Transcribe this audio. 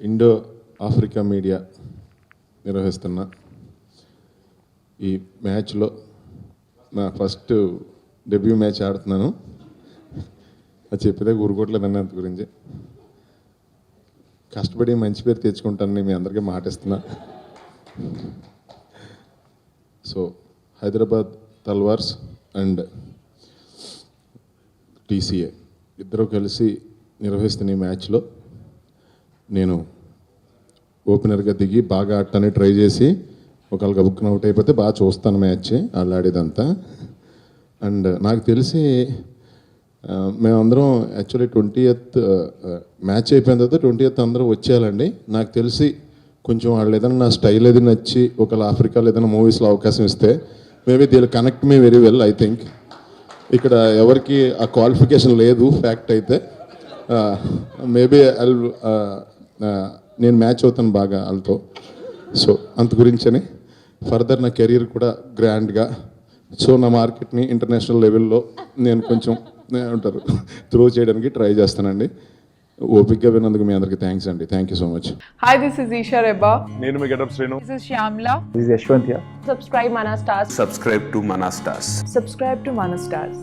Indo Africa media నిర్వహిస్తున్న ఈ మ్యాచ్లో నా ఫస్ట్ డెబ్యూ మ్యాచ్ ఆడుతున్నాను. అది చెప్పేదే ఊరుకోవట్లేదండి అంత గురించి. కష్టపడి మంచి పేరు తెచ్చుకుంటానని మీ అందరికీ మాటిస్తున్నా. So Hyderabad Thalaivas and TCA ఇద్దరు కలిసి నిర్వహిస్తున్న ఈ మ్యాచ్లో నేను ఓపెనర్గా దిగి బాగా ఆడటానికి ట్రై చేసి ఒకవేళ గబుక్కున అవుట్ అయిపోతే బాగా చూస్తాను మ్యాచ్ వాళ్ళు ఆడేదంతా. అండ్ నాకు తెలిసి మేమందరం యాక్చువల్లీ 20th మ్యాచ్ అయిపోయిన తర్వాత 20th అందరూ వచ్చేయాలండి. నాకు తెలిసి కొంచెం వాళ్ళు ఏదైనా నా స్టైల్ ఏది నచ్చి ఒకవేళ ఆఫ్రికాలో ఏదైనా మూవీస్లో అవకాశం ఇస్తే maybe they connect me very well. I think ఇక్కడ ఎవరికి ఆ క్వాలిఫికేషన్ లేదు ఫ్యాక్ట్ అయితే. మేబీ నేను మ్యాచ్ అవుతాను బాగా వాళ్ళతో. సో అంత గురించని ఫర్దర్ నా కెరీర్ కూడా గ్రాండ్గా, సో నా మార్కెట్ని ఇంటర్నేషనల్ లెవెల్లో నేను కొంచెం ఉంటారు త్రో చేయడానికి ట్రై చేస్తానండి. ఓపిక్గా విన్నందుకు మీ అందరికీ థ్యాంక్స్ అండి. Thank you so much. Hi, this is Isha Reba. నేను మీ getup Srinu. This is Shyamla. This is Yashwant here. Subscribe Mana Stars. Subscribe to Mana Stars. Subscribe to Mana Stars.